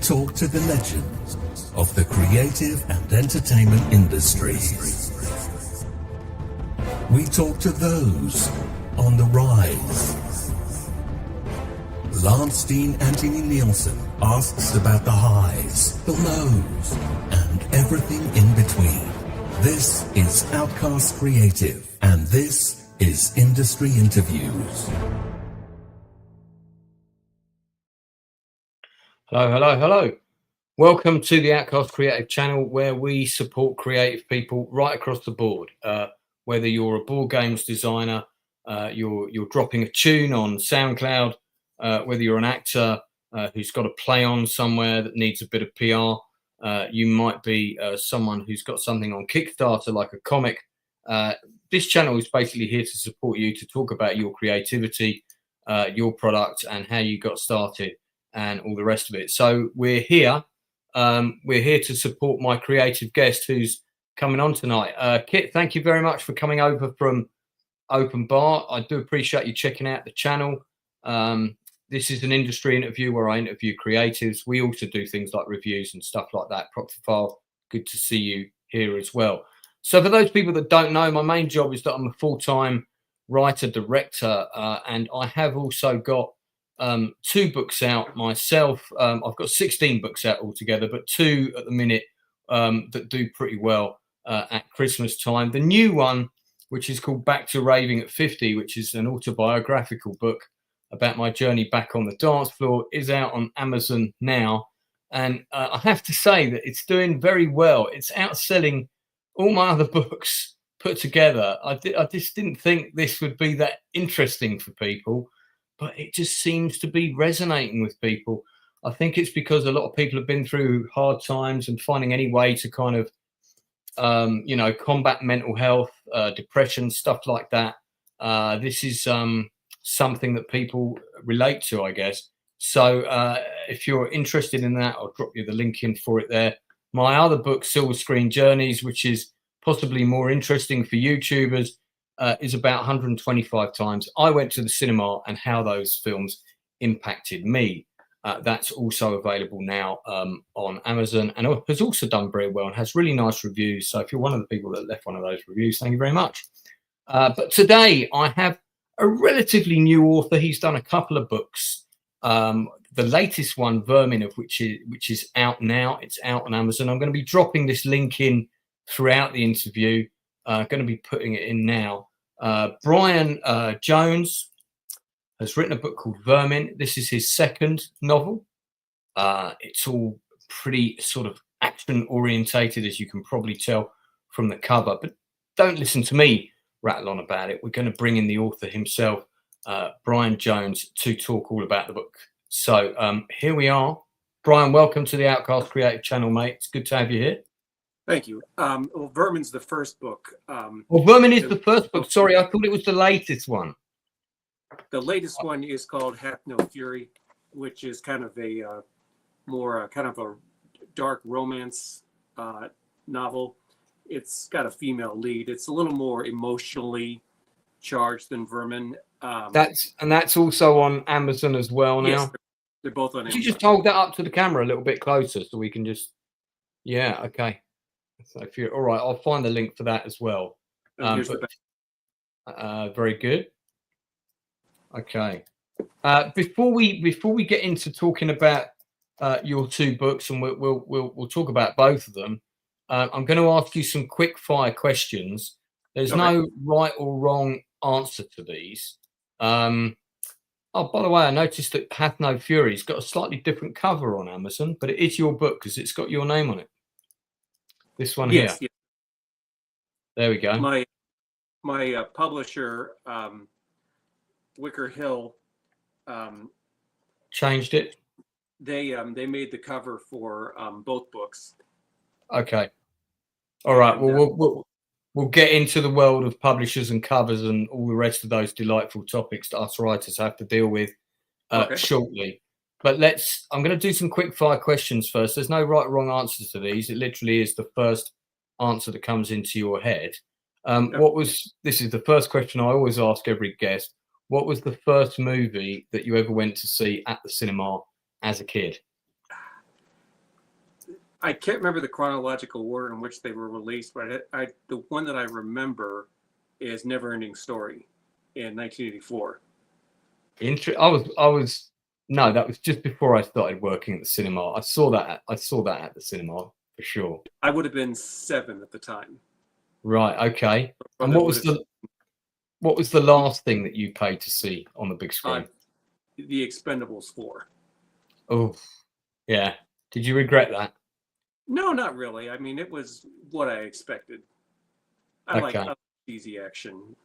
talk to the legends of the creative and entertainment industries. We talk to those on the rise. Steen Anthony Nielsen asks about the highs, the lows, and everything in between. This is Outcast Creative, and this is Industry Interviews. Hello. Welcome to the Outcast Creative channel, where we support creative people right across the board. Whether you're a board games designer, you're dropping a tune on SoundCloud, whether you're an actor who's got a play on somewhere that needs a bit of PR, you might be someone who's got something on Kickstarter like a comic. This channel is basically here to support you, to talk about your creativity, your product, and how you got started, and all the rest of it. So we're here to support my creative guest who's coming on tonight. Kit, thank you very much for coming over from Open Bar. I do appreciate you checking out the channel. This is an industry interview where I interview creatives. We also do things like reviews and stuff like that. Proctofile, good to see you here as well. So for those people that don't know, my main job is that I'm a full-time writer, director, and I have also got 2 books out myself. I've got 16 books out altogether, but 2 at the minute that do pretty well at Christmas time. The new one, which is called Back to Raving at 50, which is an autobiographical book about my journey back on the dance floor, is out on Amazon now. And I have to say that it's doing very well. It's outselling all my other books put together. I just didn't think this would be that interesting for people, but it just seems to be resonating with people. I think it's because a lot of people have been through hard times and finding any way to kind of, combat mental health, depression, stuff like that. This is something that people relate to, I guess. So if you're interested in that, I'll drop you the link in for it there. My other book, Silver Screen Journeys, which is possibly more interesting for YouTubers, is about 125 times I went to the cinema and how those films impacted me. That's also available now on Amazon, and has also done very well and has really nice reviews. So if you're one of the people that left one of those reviews, thank you very much. But today I have a relatively new author. He's done a couple of books. The latest one, VERMIN, of which is out now. It's out on Amazon. I'm going to be dropping this link in throughout the interview. Going to be putting it in now. Bryan Jones has written a book called VERMIN. This is his second novel. It's all pretty sort of action orientated, as you can probably tell from the cover. But don't listen to me rattle on about it. We're going to bring in the author himself, Bryan Jones, to talk all about the book. So here we are. Bryan, welcome to the Outcast Creative channel, mate. It's good to have you here. Thank you. Well, VERMIN's the first book. VERMIN is the first book. Sorry, I thought it was the latest one. The latest one is called Hath No Fury, which is kind of a more kind of a dark romance novel. It's got a female lead. It's a little more emotionally charged than VERMIN. That's also on Amazon as well now. Yes, they're both on Amazon. Could you just hold that up to the camera a little bit closer so we can just? Yeah. Okay. So if you're all right, I'll find the link for that as well. Very good. Okay. Before we get into talking about your 2 books, and we'll talk about both of them, I'm going to ask you some quick fire questions. There's no right or wrong answer to these. Oh, by the way, I noticed that Hath No Fury's got a slightly different cover on Amazon, but it is your book because it's got your name on it. This one here. Yes. There we go. My publisher, Wicker Hill, changed it. They made the cover for both books. Okay. All right. Well, we'll get into the world of publishers and covers and all the rest of those delightful topics that us writers have to deal with shortly. But I'm going to do some quick fire questions first. There's no right or wrong answers to these. It literally is the first answer that comes into your head. This is the first question I always ask every guest. What was the first movie that you ever went to see at the cinema as a kid? I can't remember the chronological order in which they were released, but the one that I remember is Never Ending Story in 1984. No, that was just before I started working at the cinema. I saw that at the cinema for sure. I would have been 7 at the time. Right. Okay. And what was the last thing that you paid to see on the big screen? The Expendables 4. Oh, yeah. Did you regret that? No, not really. I mean, it was what I expected. I like easy action.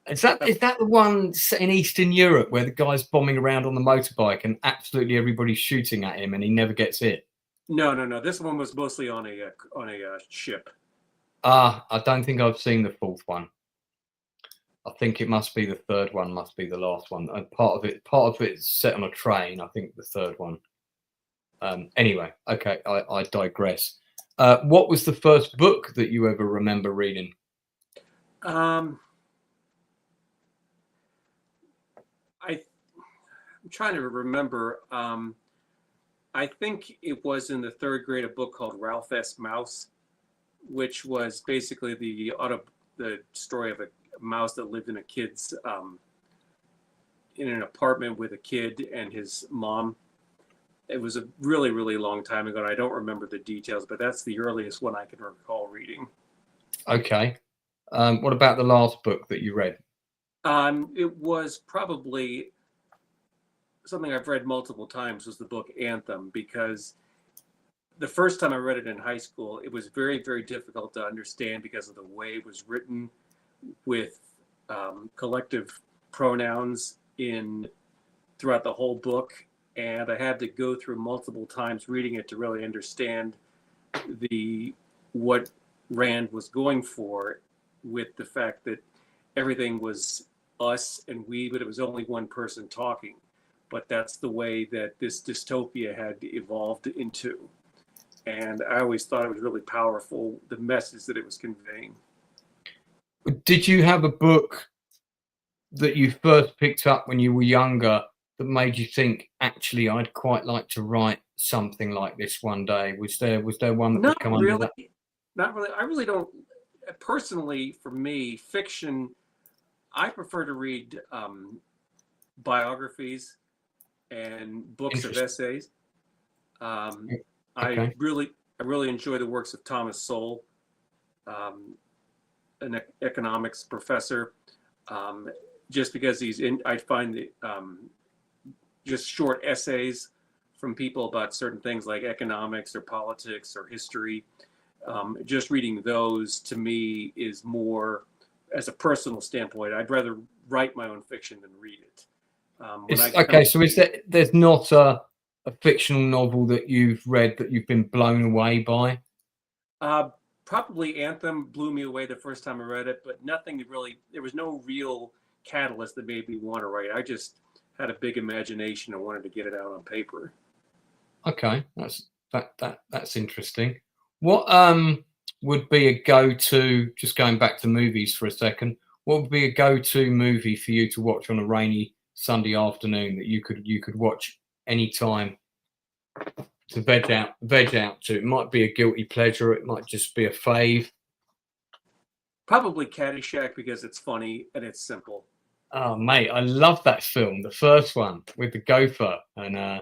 Is that the one set in Eastern Europe where the guy's bombing around on the motorbike and absolutely everybody's shooting at him and he never gets hit? No. This one was mostly on a ship. I don't think I've seen the fourth one. I think it must be the third one. Must be the last one. And part of it's set on a train. I think the third one. Anyway, okay, I digress. What was the first book that you ever remember reading? I'm trying to remember. I think it was in the 3rd grade, a book called Ralph S. Mouse, which was basically the story of a mouse that lived in a kid's in an apartment with a kid and his mom. It was a really, really long time ago, and I don't remember the details, but that's the earliest one I can recall reading. Okay. What about the last book that you read? It was probably something I've read multiple times, was the book Anthem, because the first time I read it in high school, it was very, very difficult to understand because of the way it was written with collective pronouns throughout the whole book. And I had to go through multiple times reading it to really understand what Rand was going for, with the fact that everything was us and we, but it was only one person talking. But that's the way that this dystopia had evolved into. And I always thought it was really powerful, the message that it was conveying. Did you have a book that you first picked up when you were younger that made you think, actually, I'd quite like to write something like this one day? Was there one that would come under that? Not really. I really don't. Personally, for me, fiction, I prefer to read biographies and books of essays. Okay. I really enjoy the works of Thomas Sowell, an economics professor, just because I find just short essays from people about certain things like economics or politics or history. Just reading those, to me, is more, as a personal standpoint, I'd rather write my own fiction than read it. So there's not a fictional novel that you've read that you've been blown away by? Probably Anthem blew me away the first time I read it, but nothing really, there was no real catalyst that made me want to write. I just had a big imagination and wanted to get it out on paper. Okay, that's interesting. What would be a go-to, just going back to movies for a second, what would be a go-to movie for you to watch on a rainy Sunday afternoon that you could watch any time to veg out to? It might be a guilty pleasure, it might just be a fave. Probably Caddyshack, because it's funny and it's simple. Oh mate, I love that film, the first one with the gopher and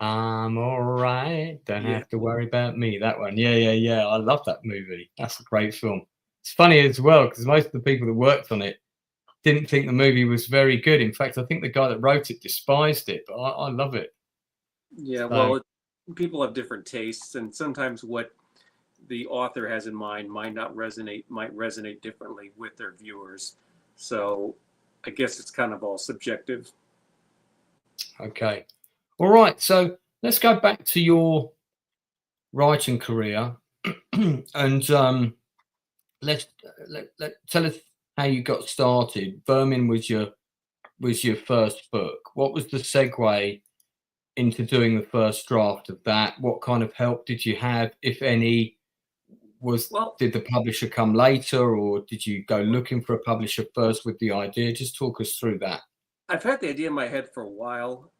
I'm all right, don't have to worry about me. That one. Yeah. I love that movie. That's a great film. It's funny as well because most of the people that worked on it didn't think the movie was very good. In fact, I think the guy that wrote it despised it, but I love it. Yeah, well, people have different tastes, and sometimes what the author has in mind might resonate differently with their viewers. So I guess it's kind of all subjective. Okay. All right, so let's go back to your writing career, and tell us how you got started. Vermin was your first book. What was the segue into doing the first draft of that? What kind of help did you have, if any? Did the publisher come later, or did you go looking for a publisher first with the idea? Just talk us through that. I've had the idea in my head for a while.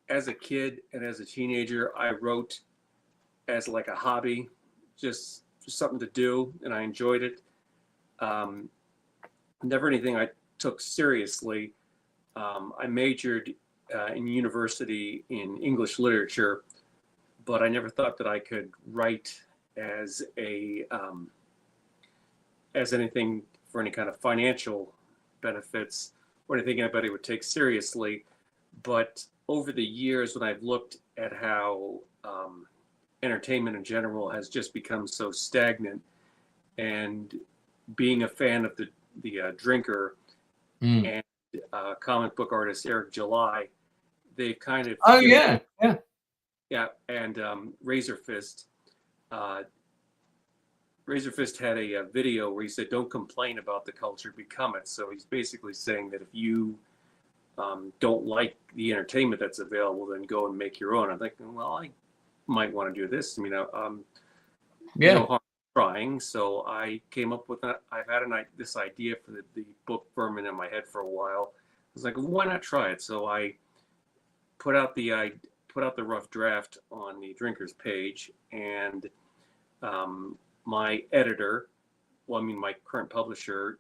As a kid and as a teenager, I wrote as like a hobby, just something to do, and I enjoyed it. Never anything I took seriously. I majored in university in English literature, but I never thought that I could write as anything for any kind of financial benefits or anything anybody would take seriously. But over the years, when I've looked at how entertainment in general has just become so stagnant, and being a fan of the Drinker and comic book artist Eric July, they've kind of and Razor Fist. Razor Fist had a video where he said, "Don't complain about the culture, become it." So he's basically saying that if you don't like the entertainment that's available, then go and make your own. I'm thinking, well, I might want to do this. I mean, no harm trying. So I came up with that. I've had this idea for the book Vermin in my head for a while. I was like, well, why not try it? So I put out the rough draft on the Drinker's page, and my editor, my current publisher,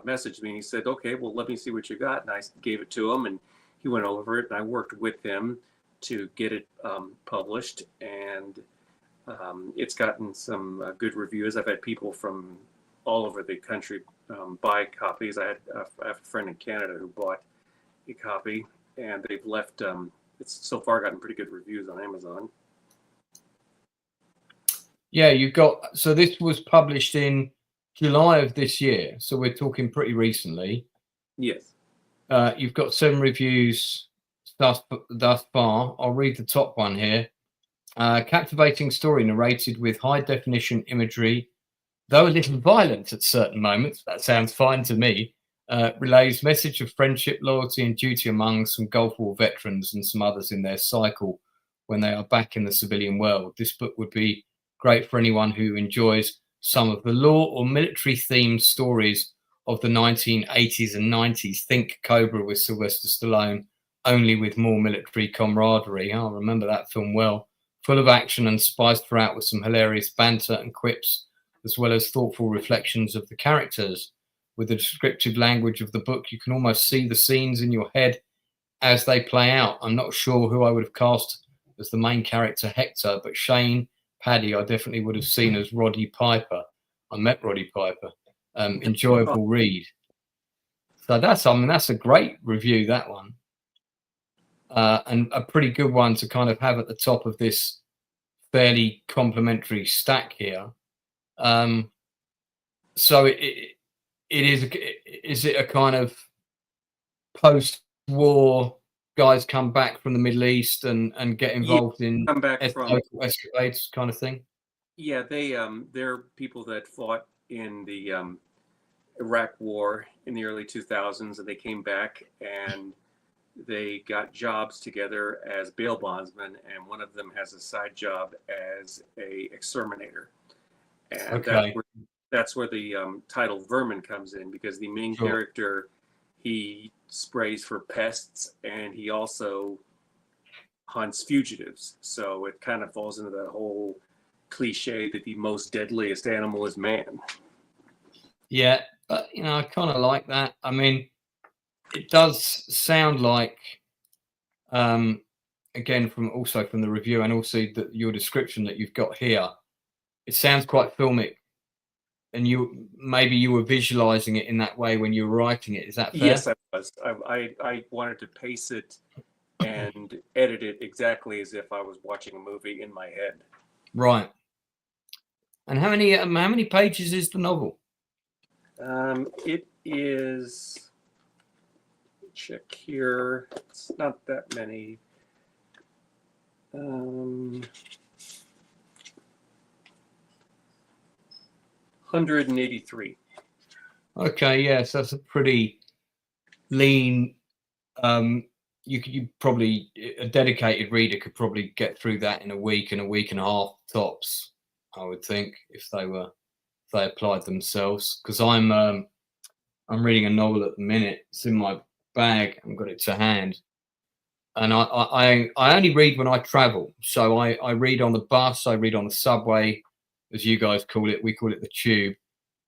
messaged me, and he said, okay, well, let me see what you got. And I gave it to him, and he went over it, and I worked with him to get it published, and it's gotten some good reviews. I've had people from all over the country buy copies. I have a friend in Canada who bought a copy, and they've left, it's so far gotten pretty good reviews on Amazon. Yeah, so this was published in July of this year, so we're talking pretty recently. Yes. You've got 7 reviews thus far. I'll read the top one here. Captivating story narrated with high definition imagery, though a little violent at certain moments. That sounds fine to me. Relays message of friendship, loyalty and duty among some Gulf War veterans and some others in their cycle when they are back in the civilian world. This book would be great for anyone who enjoys some of the law or military themed stories of the 1980s and 90s. Think Cobra with Sylvester Stallone, only with more military camaraderie. I remember that film well. Full of action and spiced throughout with some hilarious banter and quips, as well as thoughtful reflections of the characters. With the descriptive language of the book, you can almost see the scenes in your head as they play out. I'm not sure who I would have cast as the main character, Hector, but Shane Paddy I definitely would have seen as Roddy Piper. I met Roddy Piper. Enjoyable read. So that's a great review, that one. And a pretty good one to kind of have at the top of this fairly complimentary stack here. So is it a kind of post-war guys come back from the Middle East and get involved in local escapades kind of thing? Yeah, they're people that fought in the Iraq War in the early 2000s, and they came back and they got jobs together as bail bondsmen, and one of them has a side job as a exterminator. And that's where the title Vermin comes in, because the main character, he sprays for pests and he also hunts fugitives. So it kind of falls into that whole cliche that the most deadliest animal is man. Yeah, but I kind of like that. I mean, it does sound like, again, from the review and also your description that you've got here, it sounds quite filmic. And you were visualizing it in that way when you were writing it. Is that fair? Yes, I was. I wanted to pace it and edit it exactly as if I was watching a movie in my head. Right. And how many pages is the novel? It is. Check here. It's not that many. 183. Okay, yes, that's a pretty lean. You probably, a dedicated reader could probably get through that in a week and a half tops, I would think, if they applied themselves. Because I'm reading a novel at the minute. It's in my bag. I've got it to hand. and I only read when I travel. So I read on the bus, I read on the subway, as you guys call it. We call it the tube.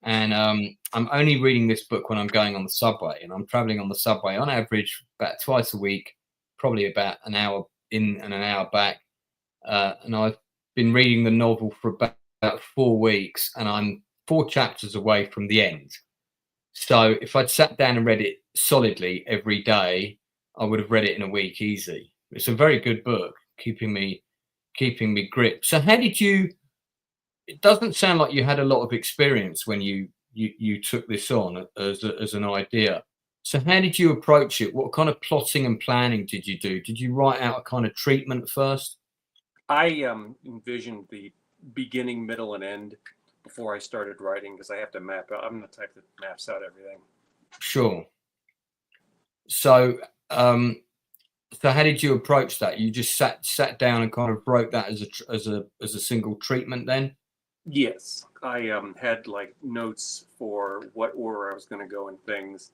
And I'm only reading this book when I'm going on the subway, and I'm traveling on the subway on average about twice a week, probably about an hour in and an hour back. And I've been reading the novel for about 4 weeks, and I'm 4 chapters away from the end. So if I'd sat down and read it solidly every day, I would have read it in a week easy. It's a very good book, keeping me gripped. So how did you? It doesn't sound like you had a lot of experience when you took this on as an idea. So how did you approach it? What kind of plotting and planning did you do? Did you write out a kind of treatment first? I envisioned the beginning, middle, and end before I started writing, because I have to map out. I'm the type that maps out everything. Sure. So so how did you approach that? You just sat down and kind of wrote that as a single treatment then? Yes, I had like notes for what order I was going to go in things,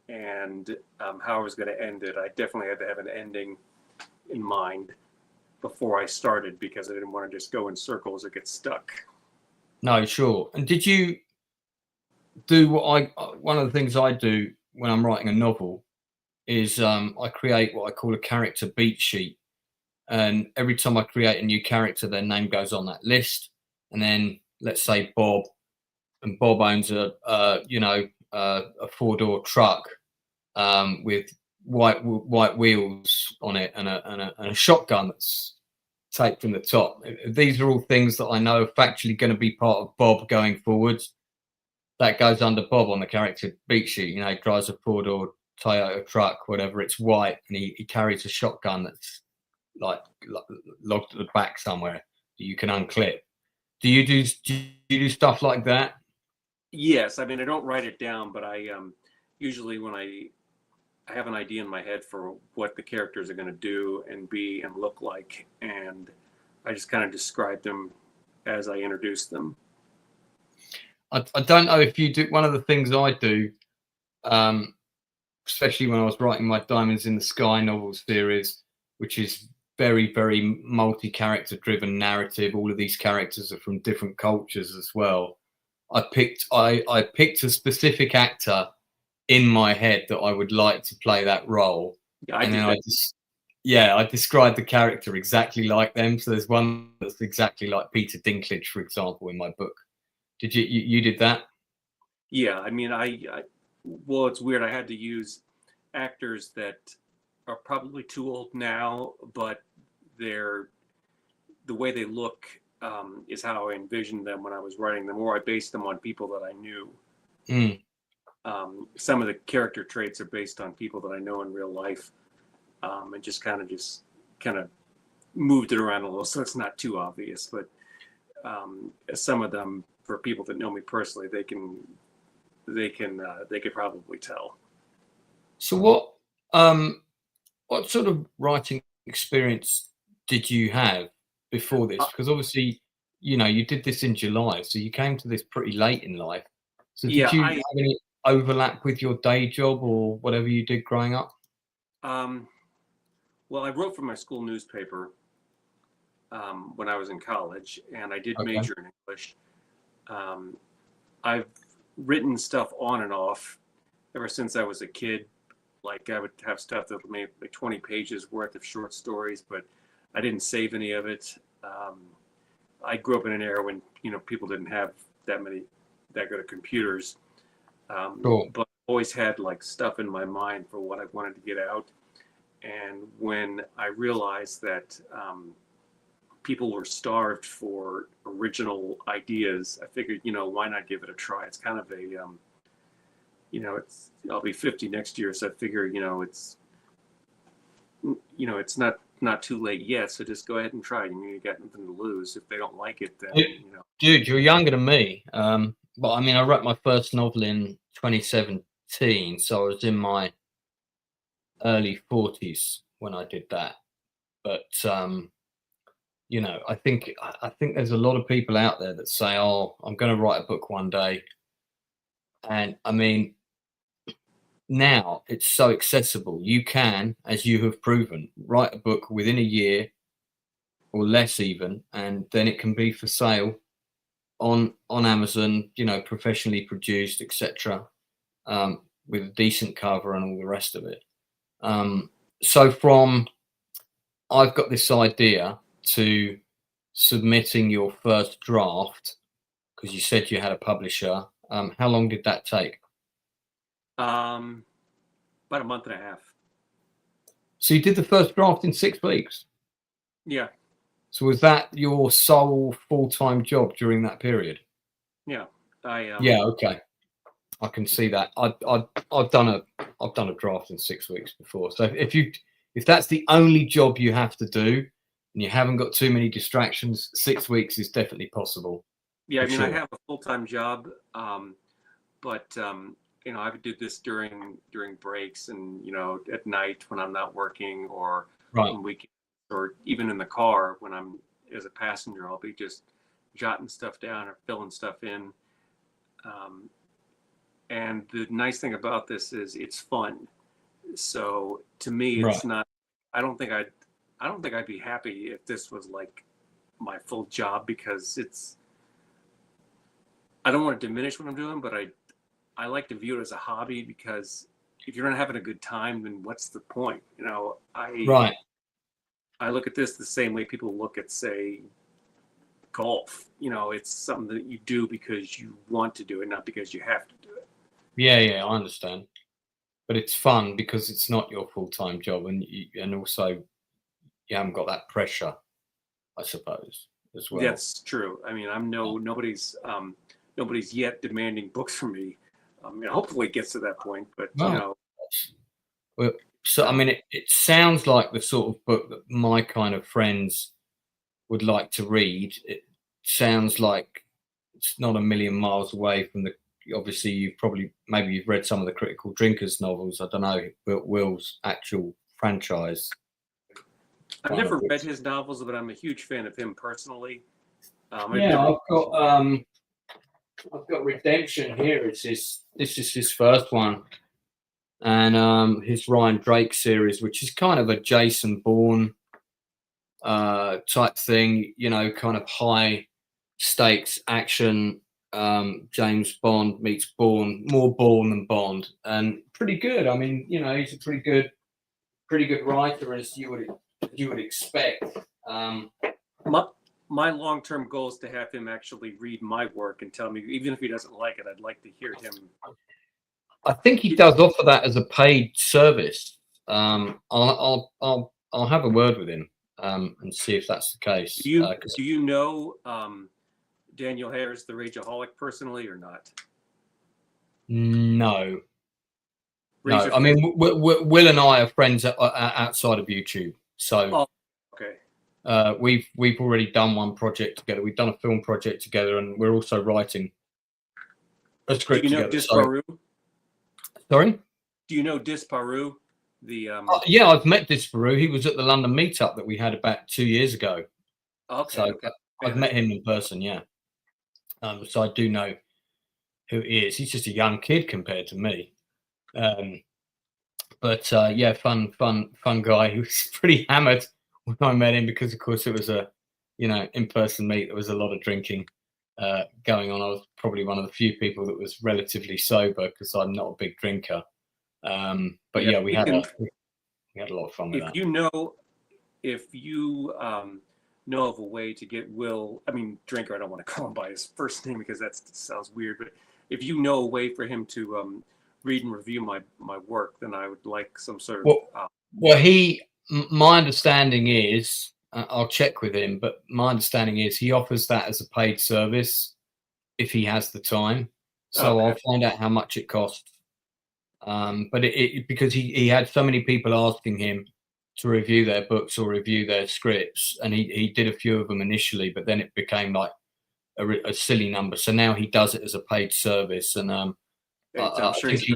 and how I was going to end it. I definitely had to have an ending in mind before I started, because I didn't want to just go in circles or get stuck. No, sure. And did you do one of the things I do when I'm writing a novel is I create what I call a character beat sheet. And every time I create a new character, their name goes on that list. And then let's say Bob, and Bob owns a 4-door truck with white wheels on it and a shotgun that's taped from the top. These are all things that I know are factually going to be part of Bob going forwards. That goes under Bob on the character beat sheet. You know, he drives a 4-door Toyota truck, whatever. It's white, and he carries a shotgun that's like logged at the back somewhere that you can unclip. Do you do stuff like that? Yes, I mean, I don't write it down, but I usually when I have an idea in my head for what the characters are going to do and be and look like, and I just kind of describe them as I introduce them. I don't know if you do. One of the things I do, especially when I was writing my Diamonds in the Sky novel series, which is very, very multi-character driven narrative. All of these characters are from different cultures as well. I picked a specific actor in my head that I would like to play that role. Yeah, I described the character exactly like them. So there's one that's exactly like Peter Dinklage, for example, in my book. Did you did that? Yeah, I mean, well, it's weird. I had to use actors that are probably too old now, but the way they look is how I envisioned them when I was writing them, or I based them on people that I knew. Some of the character traits are based on people that I know in real life, and just kind of moved it around a little so it's not too obvious. But some of them, for people that know me personally, they could probably tell. So what sort of writing experience did you have before this? Because obviously, you know, you did this in July, so you came to this pretty late in life. So did you have any overlap with your day job or whatever you did growing up? Well, I wrote for my school newspaper when I was in college, and I did major in English. I've written stuff on and off ever since I was a kid. Like, I would have stuff that would make like 20 pages worth of short stories, but I didn't save any of it. I grew up in an era when, you know, people didn't have that good of computers. Cool. But I always had like stuff in my mind for what I wanted to get out. And when I realized that people were starved for original ideas, I figured, you know, why not give it a try? It's kind of a, you know, I'll be 50 next year, so I figure, you know, it's not too late yet, so just go ahead and try. You got nothing to lose. If they don't like it, then, you know. Dude, you're younger than me. But I mean, I wrote my first novel in 2017, so I was in my early 40s when I did that. But you know, I think there's a lot of people out there that say, "Oh, I'm going to write a book one day," and I mean, now it's so accessible. You can, as you have proven, write a book within a year or less even, and then it can be for sale on Amazon, you know, professionally produced, etc., with a decent cover and all the rest of it. So from I've got this idea to submitting your first draft, because you said you had a publisher, how long did that take? About a month and a half. So you did the first draft in 6 weeks? Yeah. So was that your sole full-time job during that period? Yeah. Yeah, okay. I can see that. I've done a draft in 6 weeks before. So if that's the only job you have to do and you haven't got too many distractions, 6 weeks is definitely possible. Yeah, I mean, sure. I have a full-time job, but you know, I would do this during breaks and, you know, at night when I'm not working, or on weekends, or even in the car when I'm as a passenger. I'll be just jotting stuff down or filling stuff in. And the nice thing about this is it's fun. So to me, it's not. I don't think I'd be happy if this was like my full job, because it's. I don't want to diminish what I'm doing, but I like to view it as a hobby, because if you're not having a good time, then what's the point? You know, I look at this the same way people look at, say, golf. You know, it's something that you do because you want to do it, not because you have to do it. Yeah, I understand. But it's fun because it's not your full-time job, and also you haven't got that pressure, I suppose, as well. That's true. I mean, nobody's yet demanding books from me. Hopefully it gets to that point, but you know. Well, so I mean, it sounds like the sort of book that my kind of friends would like to read. It sounds like it's not a million miles away from the. Obviously, maybe you've read some of the Critical Drinkers novels. I don't know, Wil's actual franchise. I've never read his novels, but I'm a huge fan of him personally. I've got Redemption here. This is his first one, and his Ryan Drake series, which is kind of a Jason Bourne type thing. You know, kind of high stakes action. James Bond meets Bourne, more Bourne than Bond, and pretty good. I mean, you know, he's a pretty good writer, as you would expect. My long-term goal is to have him actually read my work and tell me, even if he doesn't like it, I'd like to hear him. I think he does offer that as a paid service. I'll have a word with him and see if that's the case. Do you know Daniel Hare's The Rageaholic personally or not? No. I mean, Wil and I are friends outside of YouTube, so okay. We've already done one project together. We've done a film project together, and we're also writing a script together. Do you know Disparu? Sorry? Do you know Disparu? Yeah, I've met Disparu. He was at the London meetup that we had about 2 years ago. Okay. So I've met him in person, yeah. So I do know who he is. He's just a young kid compared to me. But yeah, fun guy. He was pretty hammered when I met him, because of course it was a, you know, in-person meet. There was a lot of drinking going on. I was probably one of the few people that was relatively sober, because I'm not a big drinker. But yeah, we had a lot of fun with that. If you know of a way to get Wil, I mean, drinker, I don't want to call him by his first name because that sounds weird, but if you know a way for him to read and review my work, then I would like some sort of. My understanding is, I'll check with him, but my understanding is he offers that as a paid service if he has the time. So I'll find out how much it costs. But because he had so many people asking him to review their books or review their scripts, and he did a few of them initially, but then it became like a silly number. So now he does it as a paid service, and I'm sure he's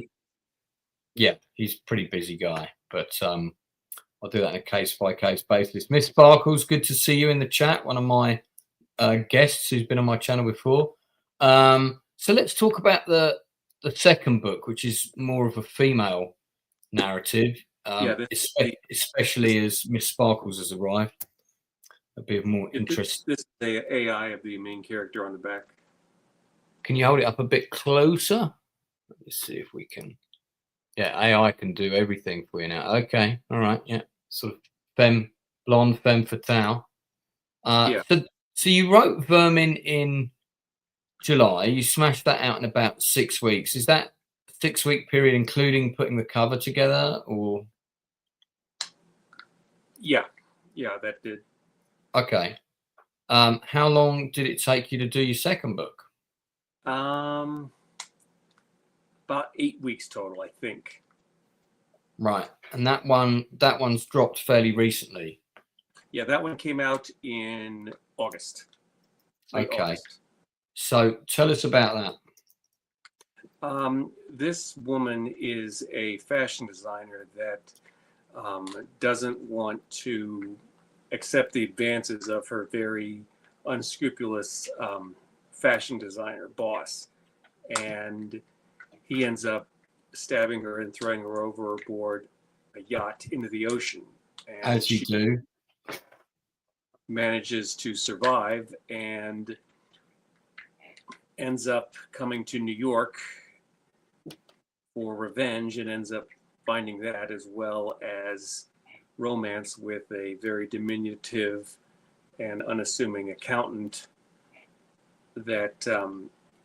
a pretty busy guy, but I'll do that on a case-by-case basis. Miss Sparkles, good to see you in the chat, one of my guests who's been on my channel before. So let's talk about the the second book, which is more of a female narrative, especially as Miss Sparkles has arrived. A bit of more interest. This is the AI of the main character on the back. Can you hold it up a bit closer? Let's see if we can. Yeah, AI can do everything for you now. Okay, all right, yeah, sort of blonde femme fatale. So you wrote Vermin in July. You smashed that out in about 6 weeks. Is that 6 week period including putting the cover together, or? Yeah, that did. Okay. How long did it take you to do your second book? About 8 weeks total, I think. Right, and that one's dropped fairly recently. Yeah, that one came out in August. Okay. August. So tell us about that. This woman is a fashion designer that doesn't want to accept the advances of her very unscrupulous fashion designer boss. And he ends up stabbing her and throwing her overboard a yacht into the ocean. And as you do. Manages to survive and ends up coming to New York for revenge, and ends up finding that, as well as romance with a very diminutive and unassuming accountant that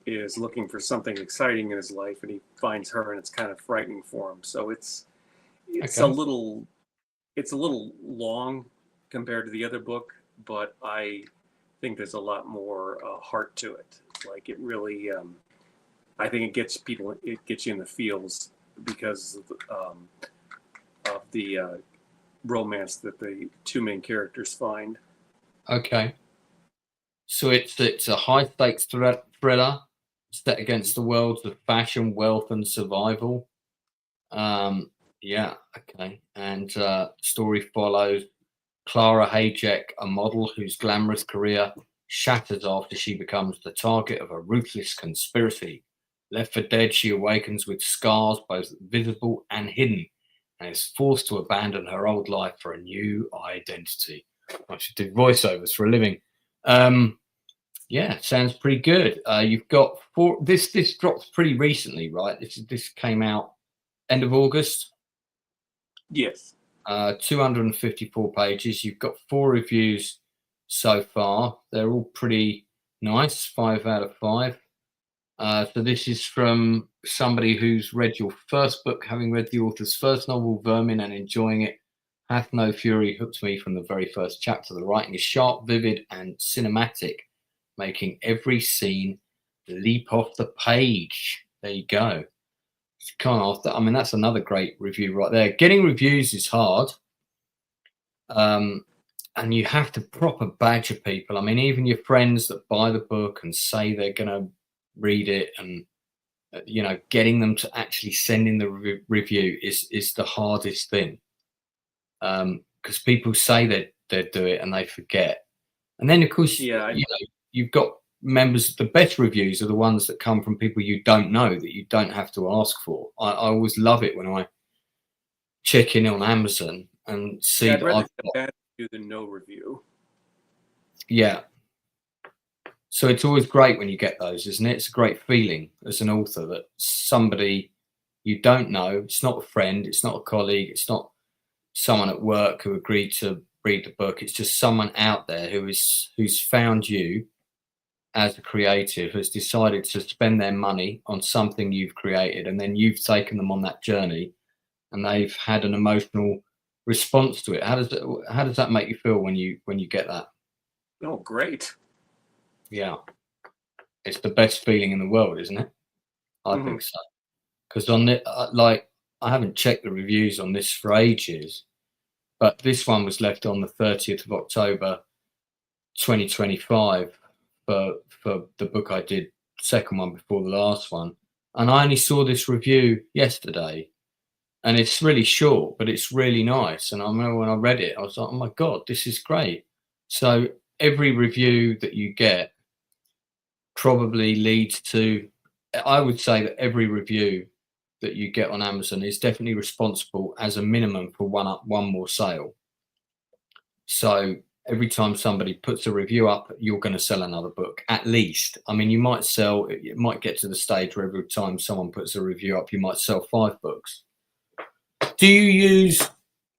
is looking for something exciting in his life, and he finds her, and it's kind of frightening for him. So it's okay. a little long compared to the other book, but I think there's a lot more heart to it. Like, it really, I think it gets you in the feels because of the romance that the two main characters find. Okay. So it's a high stakes thriller set against the worlds of fashion, wealth, and survival. Yeah, okay. And story follows Clara Hayek, a model whose glamorous career shatters after she becomes the target of a ruthless conspiracy. Left for dead, she awakens with scars both visible and hidden, and is forced to abandon her old life for a new identity. I should do voiceovers for a living. Yeah, sounds pretty good. You've got four. This drops pretty recently, right? This came out end of August. Yes. 254 pages. You've got 4 reviews so far. They're all pretty nice. 5 out of 5. So this is from somebody who's read your first book, having read the author's first novel, Vermin, and enjoying it. Hath No Fury hooked me from the very first chapter. The writing is sharp, vivid, and cinematic, making every scene leap off the page. There you go. I mean, that's another great review right there. Getting reviews is hard. And you have to proper badger people. I mean, even your friends that buy the book and say they're going to read it, and getting them to actually send in the review is the hardest thing, because people say they'd do it and they forget. And then, of course, you've got members. The best reviews are the ones that come from people you don't know, that you don't have to ask for. I always love it when I check in on Amazon and see that I've got a bad review than no review. Yeah. So it's always great when you get those, isn't it? It's a great feeling as an author that somebody you don't know, it's not a friend, it's not a colleague, it's not someone at work who agreed to read the book. It's just someone out there who's found you as a creative, has decided to spend their money on something you've created, and then you've taken them on that journey, and they've had an emotional response to it. How does that make you feel when you get that? Oh, great. Yeah, it's the best feeling in the world, isn't it? I think so. Because on the I haven't checked the reviews on this for ages, but this one was left on the 30th of October 2025 for the book I did, second one before the last one, and I only saw this review yesterday, and it's really short, but it's really nice. And I remember when I read it, I was like, oh my god, this is great. So every review that you get probably leads to I would say that every review that you get on Amazon is definitely responsible as a minimum for one more sale. So every time somebody puts a review up, you're going to sell another book, at least. I mean, you might sell, it might get to the stage where every time someone puts a review up, you might sell 5 books. Do you use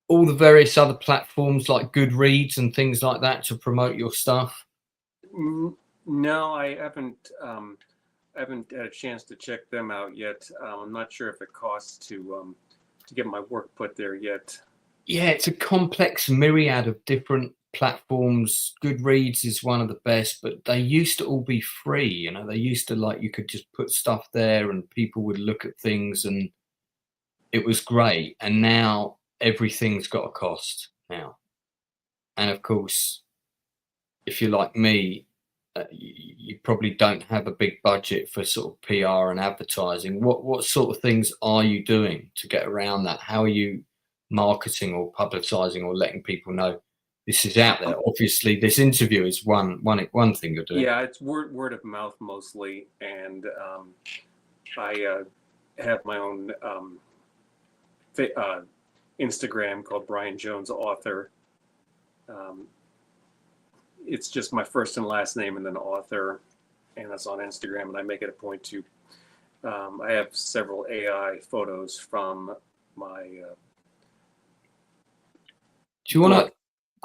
all the various other platforms like Goodreads and things like that to promote your stuff? No, I haven't had a chance to check them out yet. I'm not sure if it costs to get my work put there yet. Yeah, it's a complex myriad of different platforms. Goodreads is one of the best, but they used to all be free. You know, they used to, like, you could just put stuff there and people would look at things and it was great. And now everything's got a cost now. And of course, if you're like me, you probably don't have a big budget for sort of PR and advertising. What sort of things are you doing to get around that? How are you marketing or publicizing or letting people know this is out there? Obviously, this interview is one thing you're doing. Yeah, it's word of mouth mostly, and I have my own Instagram called Bryan Jones Author. It's just my first and last name and then author, and that's on Instagram. And I make it a point to. I have several AI photos from my. Do you want to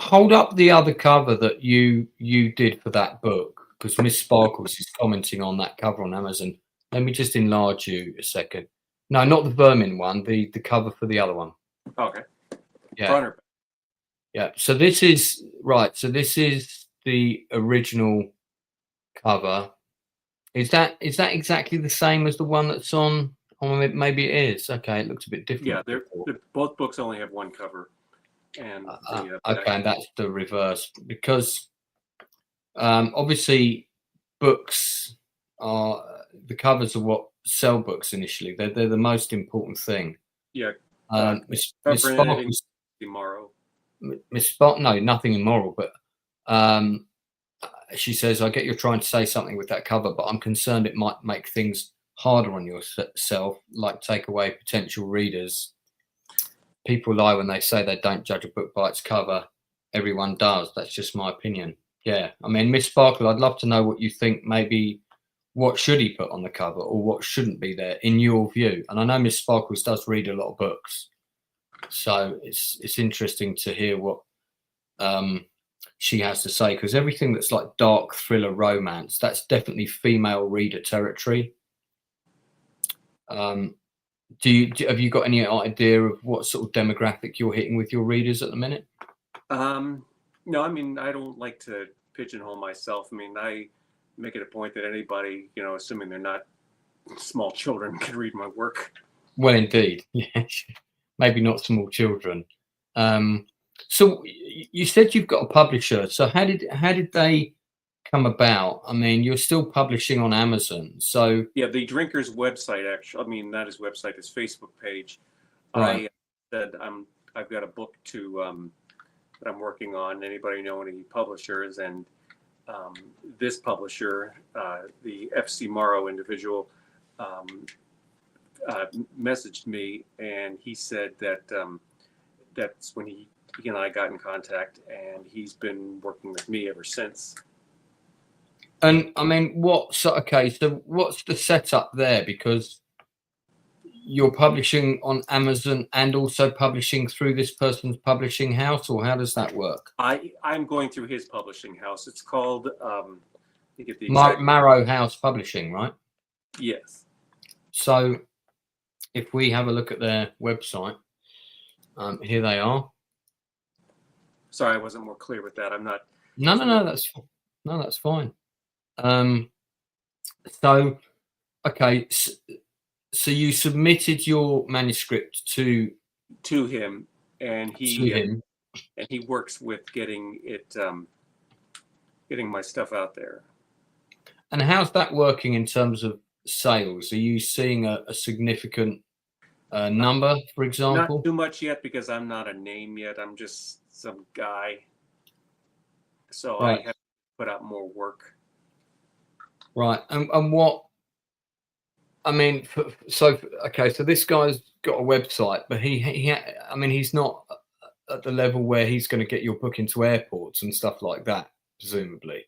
hold up the other cover that you did for that book? Because Miss Sparkles is commenting on that cover on Amazon. Let me just enlarge you a second. No, not the Vermin one. The cover for the other one. Okay. Yeah. Front or back? Yeah. So this is right. So this is the original cover. Is that exactly the same as the one that's on? Oh, maybe it is. Okay, it looks a bit different. Yeah, they're both books only have one cover. And okay, and that's the reverse, because obviously books are, the covers are what sell books initially. They're the most important thing. Yeah. Miss Sparkles, tomorrow. Miss Spark, no, nothing immoral, but she says, I get you're trying to say something with that cover, but I'm concerned it might make things harder on yourself, like take away potential readers. People lie when they say they don't judge a book by its cover. Everyone does. That's just my opinion. Yeah. I mean, Miss Sparkle, I'd love to know what you think. Maybe what should he put on the cover or what shouldn't be there in your view? And I know Miss Sparkles does read a lot of books, so it's interesting to hear what she has to say, because everything that's like dark thriller romance, that's definitely female reader territory. Have you got any idea of what sort of demographic you're hitting with your readers at the minute? No, I mean, I don't like to pigeonhole myself. I mean, I make it a point that anybody, assuming they're not small children, can read my work. Well, indeed. Yeah. Maybe not small children. So you said you've got a publisher. So how did they come about? I mean, you're still publishing on Amazon. So yeah, the Drinker's website, actually, I mean, not his website, his Facebook page. Right. I said I've got a book to that I'm working on. Anybody know any publishers? And this publisher, the FC Morrow individual, messaged me, and he said that that's when he and I got in contact, and he's been working with me ever since. And I mean, so what's the setup there? Because you're publishing on Amazon and also publishing through this person's publishing house, or how does that work? I'm going through his publishing house. It's called get the exact Marrow House Publishing, right? Yes. So if we have a look at their website, here they are. Sorry, I wasn't more clear with that. I'm not. No, that's fine. So, okay, so you submitted your manuscript to him, and he works with getting it, getting my stuff out there. And how's that working in terms of sales? Are you seeing a significant number, for example? Not too much yet, because I'm not a name yet. I'm just some guy. So right. I have to put out more work. Right. And what I mean, okay, so this guy's got a website, but I mean, he's not at the level where he's going to get your book into airports and stuff like that, presumably.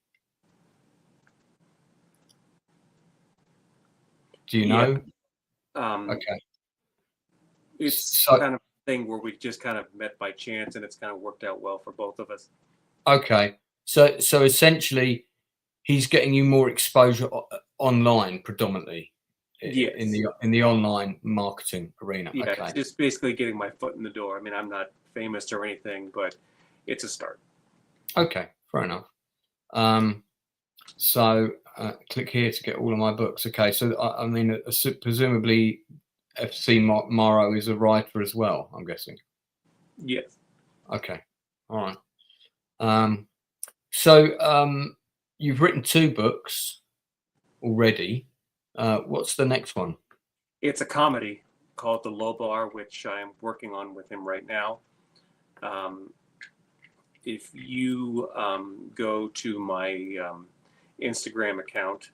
Do you know? Okay. It's kind of a thing where we just kind of met by chance, and it's kind of worked out well for both of us. Okay. So essentially, he's getting you more exposure online, predominantly. Yes. In the online marketing arena. Yeah, okay. It's just basically getting my foot in the door. I mean, I'm not famous or anything, but it's a start. Okay, fair enough. So click here to get all of my books. Okay, so I mean, presumably FC Morrow is a writer as well, I'm guessing. Yes. Okay, all right. So you've written 2 books already. What's the next one? It's a comedy called The Low Bar, which I'm working on with him right now. If you go to my Instagram account,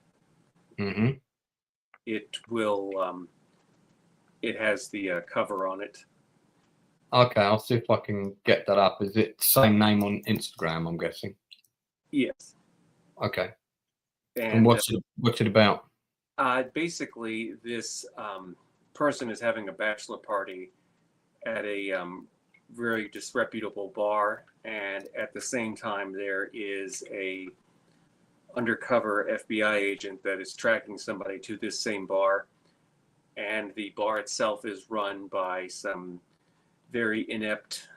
it will. It has the cover on it. Okay, I'll see if I can get that up. Is it the same name on Instagram, I'm guessing? Yes. Okay. And what's it about? Basically, this person is having a bachelor party at a very disreputable bar, and at the same time, there is a undercover FBI agent that is tracking somebody to this same bar, and the bar itself is run by some a very inept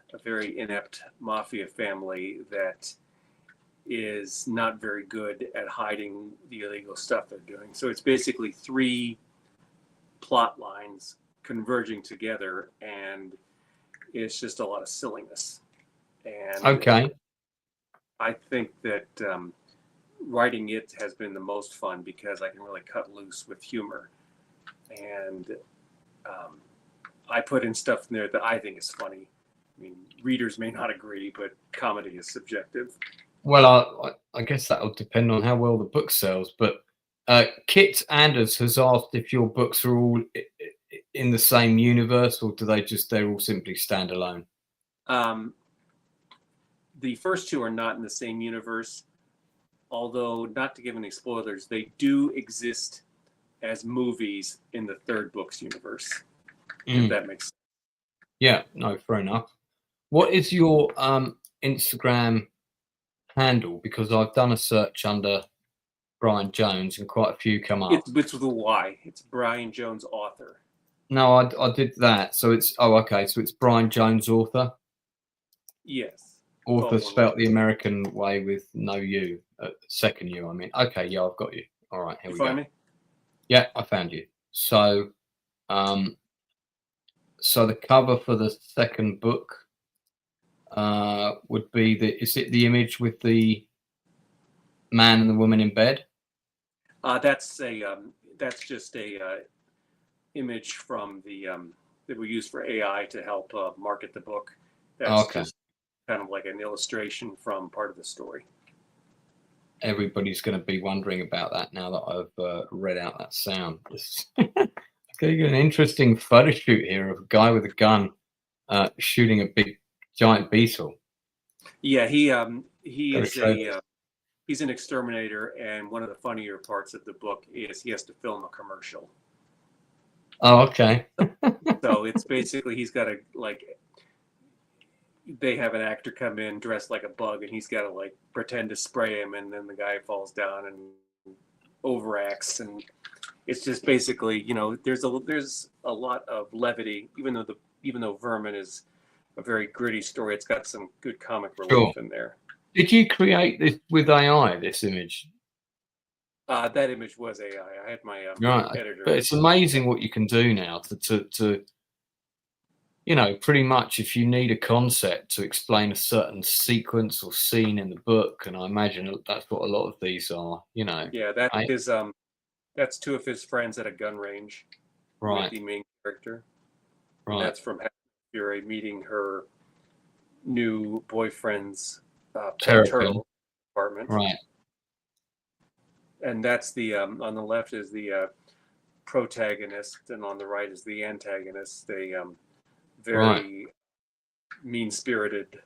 mafia family that is not very good at hiding the illegal stuff they're doing. So it's basically 3 plot lines converging together, and it's just a lot of silliness. And okay, I think that writing it has been the most fun because I can really cut loose with humor, and I put in stuff in there that I think is funny. I mean, readers may not agree, but comedy is subjective. well, I guess that'll depend on how well the book sells. But Kit Anders has asked if your books are all in the same universe, or do they're all simply standalone? The first 2 are not in the same universe, although, not to give any spoilers, they do exist as movies in the 3rd book's universe, if that makes sense. Yeah, no, fair enough. What is your Instagram handle? Because I've done a search under Bryan Jones and quite a few come up. It's with a Y. It's Bryan Jones author. No, I did that. So it's okay. So it's Bryan Jones author. Yes. Author spelt the American way with no U, second U. I mean, okay, yeah, I've got you. All right, here we go. Find me? Yeah, I found you. So, so the cover for the 2nd book would be is it the image with the man and the woman in bed? That's just a image from the that we use for AI to help market the book. That's just kind of like an illustration from part of the story. Everybody's going to be wondering about that now that I've read out that sound. Okay, you got an interesting photo shoot here of a guy with a gun shooting a big giant beetle. Yeah, he's an exterminator, and one of the funnier parts of the book is he has to film a commercial. Oh, okay. So it's basically he's got to they have an actor come in dressed like a bug, and he's got to pretend to spray him, and then the guy falls down and overacts, and it's just basically there's a lot of levity, even though Vermin is a very gritty story. It's got some good comic relief in there. Did you create this with AI? This image? That image was AI. I had my editor. But it's amazing what you can do now to pretty much if you need a concept to explain a certain sequence or scene in the book, and I imagine that's what a lot of these are. Yeah, that's 2 of his friends at a gun range. Right. With the main character. Right. That's from Fury meeting her new boyfriend's turtle apartment. Right. And that's the on the left is the protagonist, and on the right is the antagonist. They very Right. mean-spirited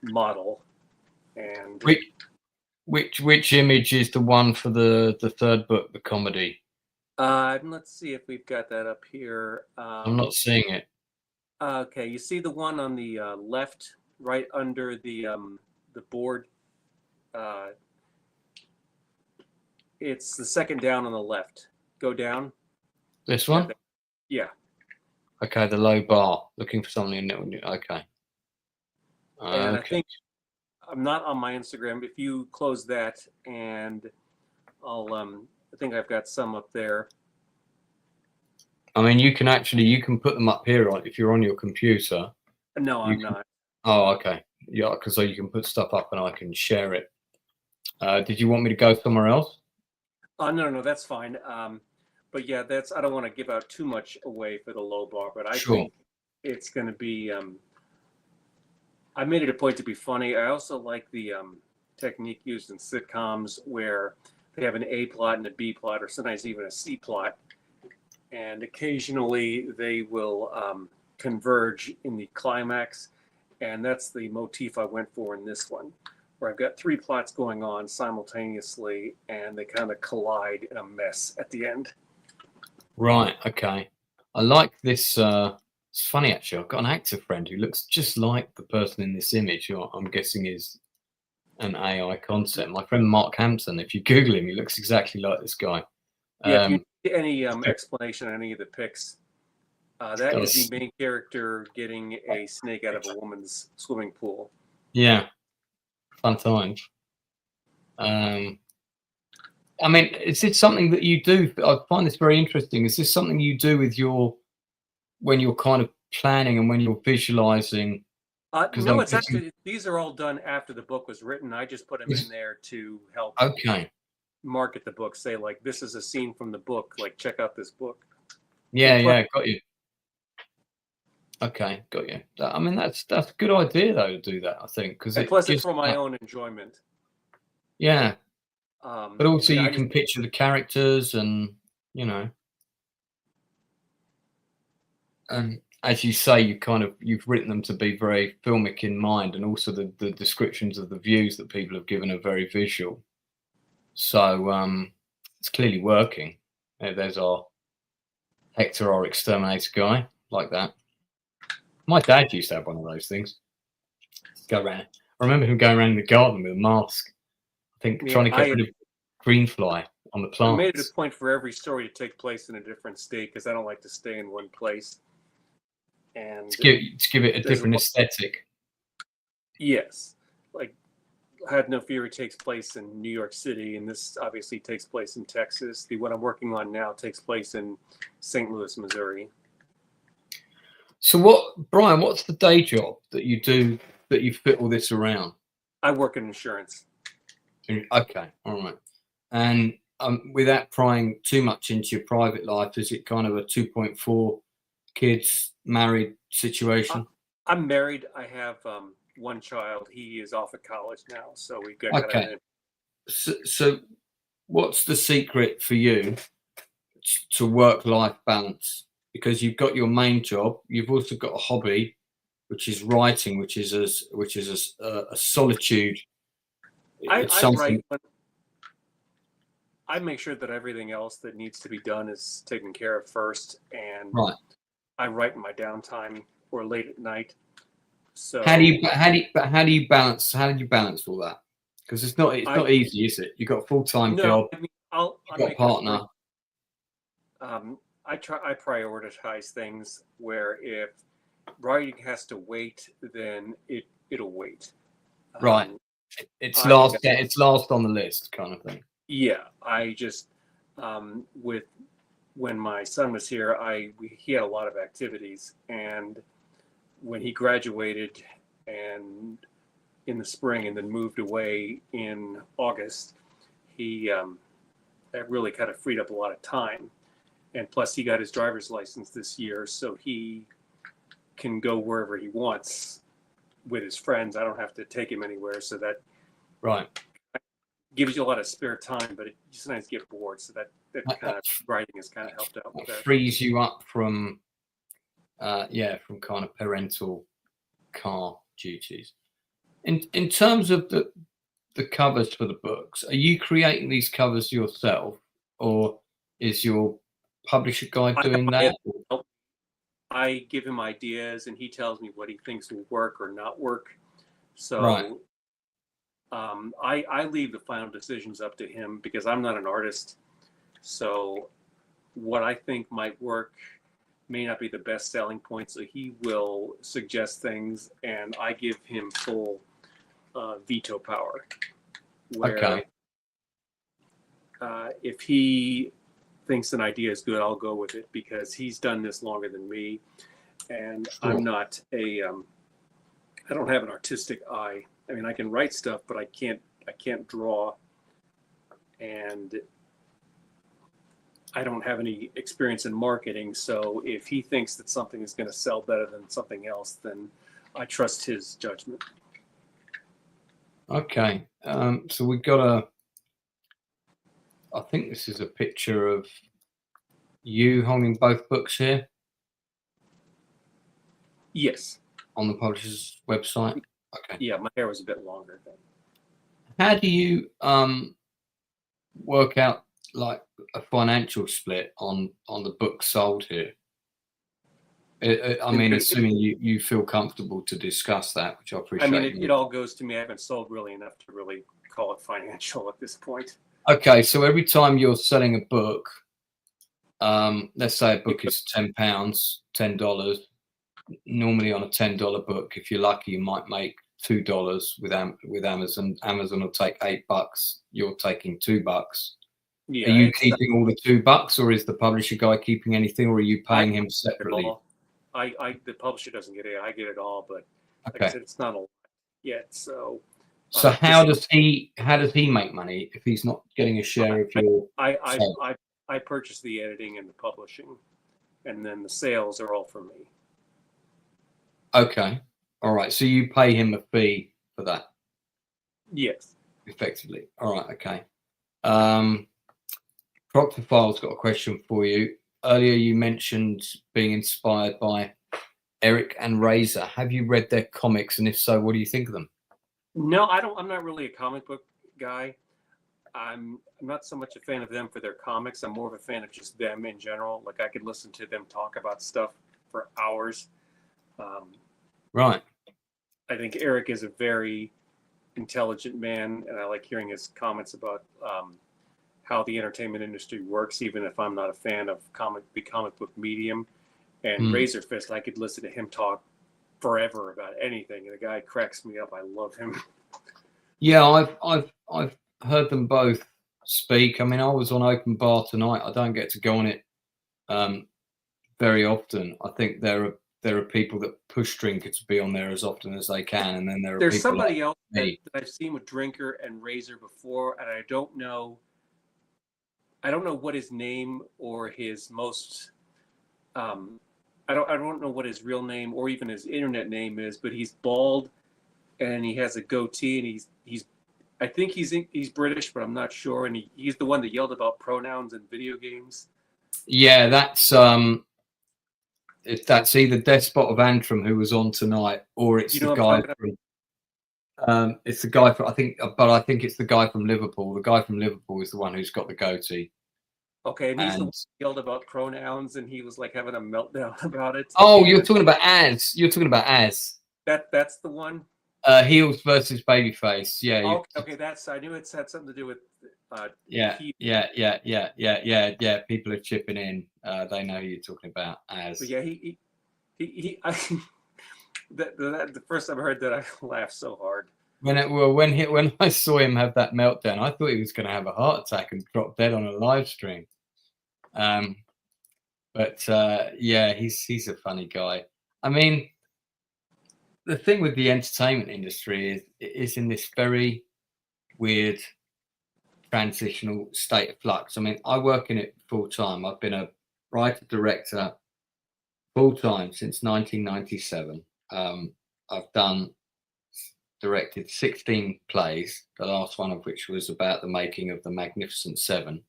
model. And Which image is the one for the third book, the comedy? let's see if we've got that up here. I'm not seeing it. Okay, you see the one on the left, right under the board. It's the second down on the left. Go down. This one? Yeah. Okay, the low bar. Looking for something new. Okay. And I Okay. think I'm not on my Instagram. If you close that, and I'll I think I've got some up there. I mean, you can put them up here if you're on your computer. No, I'm not. Oh, okay. Yeah, because so you can put stuff up and I can share it. Did you want me to go somewhere else? No, that's fine. But yeah, I don't want to give out too much away for the low bar, but I Sure. think it's going to be. I made it a point to be funny. I also like the technique used in sitcoms where they have an A plot and a B plot, or sometimes even a C plot, and occasionally they will converge in the climax, and that's the motif I went for in this one, where I've got three plots going on simultaneously, and they kind of collide in a mess at the end. Right. Okay. I like this. It's funny actually. I've got an actor friend who looks just like the person in this image, who I'm guessing is an AI concept. My friend Mark Hampton. If you Google him, he looks exactly like this guy. Yeah, if you need any explanation on any of the pics, that is the main character getting a snake out of a woman's swimming pool. Yeah, fun times. I mean, is it something that you do? I find this very interesting. Is this something you do with when you're kind of planning and when you're visualizing? No, it's actually, these are all done after the book was written. I just put them in there to help market the book. Say, like, this is a scene from the book. Like, check out this book. Yeah, got you. Okay, got you. I mean, that's a good idea though to do that. I think because plus it's for my own enjoyment. Yeah, but also you can picture the characters, and and as you say, you've written them to be very filmic in mind, and also the descriptions of the views that people have given are very visual. So it's clearly working. There's our Hector, our exterminator guy, like that. My dad used to have one of those things. Go around. I remember him going around the garden with a mask. I think trying to get rid of green fly on the plants. I made it a point for every story to take place in a different state because I don't like to stay in one place. And to give it a different aesthetic. Yes, like Had No Fury takes place in New York City, and this obviously takes place in Texas. The one I'm working on now takes place in St. Louis, Missouri. So Bryan, what's the day job that you do that you fit all this around? I work in insurance. Okay, all right. And without prying too much into your private life, is it kind of a 2.4 kids, married situation? I'm married. I have one child. He is off at college now, so we've got okay. So what's the secret for you to work-life balance? Because you've got your main job, you've also got a hobby, which is writing, which is a solitude. I write, but I make sure that everything else that needs to be done is taken care of first, and I write in my downtime or late at night. So how do you balance all that? Because it's not easy, is it? You've got a full-time job. I mean, you've got a partner. I prioritize things where if writing has to wait, then it'll wait. Right. It's last on the list, kind of thing. Yeah, I just when my son was here, he had a lot of activities, and when he graduated and in the spring and then moved away in August, that really kind of freed up a lot of time. And plus he got his driver's license this year, so he can go wherever he wants with his friends. I don't have to take him anywhere. So that gives you a lot of spare time, but you sometimes get bored. So that kind of writing has kind of helped out with that. Frees you up from from kind of parental car duties. In terms of the covers for the books, are you creating these covers yourself, or is your publisher guy doing that? I give him ideas and he tells me what he thinks will work or not work. So Right. I leave the final decisions up to him because I'm not an artist. So what I think might work may not be the best selling point. So he will suggest things and I give him full veto power. Where, if he thinks an idea is good, I'll go with it because he's done this longer than me. And sure. I'm not I don't have an artistic eye. I mean, I can write stuff, but I can't draw, and I don't have any experience in marketing. So if he thinks that something is going to sell better than something else, then I trust his judgment. Okay. So we got I think this is a picture of you holding both books here. Yes. On the publisher's website. Okay. Yeah, my hair was a bit longer then. How do you work out like a financial split on the books sold here? I mean, assuming you feel comfortable to discuss that, which I appreciate. I mean, it all goes to me. I haven't sold really enough to really call it financial at this point. Okay, so every time you're selling a book, let's say a book is £10, $10. Normally on a $10 book, if you're lucky, you might make $2 with Amazon. Amazon will take $8. You're taking $2. Yeah, are you keeping all the $2, or is the publisher guy keeping anything, or are you paying him separately? The publisher doesn't get it. I get it all, but like I said, it's not a lot yet. So how does he make money if he's not getting a share of your? I purchase the editing and the publishing, and then the sales are all for me. Okay. All right. So you pay him a fee for that? Yes. Effectively. All right. Okay. Proctor File's got a question for you. Earlier you mentioned being inspired by Eric and Razor. Have you read their comics? And if so, what do you think of them? No, I don't. I'm not really a comic book guy. I'm not so much a fan of them for their comics. I'm more of a fan of just them in general. Like I could listen to them talk about stuff for hours. Right. I think Eric is a very intelligent man, and I like hearing his comments about how the entertainment industry works, even if I'm not a fan of the comic book medium. And Razor Fist, I could listen to him talk forever about anything, and the guy cracks me up. I love him. Yeah, I've heard them both speak. I mean, I was on Open Bar tonight. I don't get to go on it very often. I think there are people that push Drinker to be on there as often as they can, and then there's people somebody else that I've seen with Drinker and Razor before, and I don't know what his name or his most I don't know what his real name or even his internet name is, but he's bald and he has a goatee, and I think he's British, but I'm not sure, and he's the one that yelled about pronouns in video games. Yeah, that's if that's either Despot of Antrim who was on tonight, or it's the guy from it's the guy from I think it's the guy from Liverpool. The guy from Liverpool is the one who's got the goatee. Okay, and he's the one who yelled about pronouns, and he was like having a meltdown about it. Oh, you're talking about Az. You're talking about Az. That's the one. Heels versus Babyface. Yeah. Oh, okay, I knew it had something to do with. Yeah. People are chipping in. They know who you're talking about. Az. But yeah, the first time I heard that, I laughed so hard. When I saw him have that meltdown, I thought he was going to have a heart attack and drop dead on a live stream. But he's a funny guy. I mean, the thing with the entertainment industry is in this very weird transitional state of flux. I mean, I work in it full time. I've been a writer director full time since 1997. I've done directed 16 plays, the last one of which was about the making of the Magnificent Seven,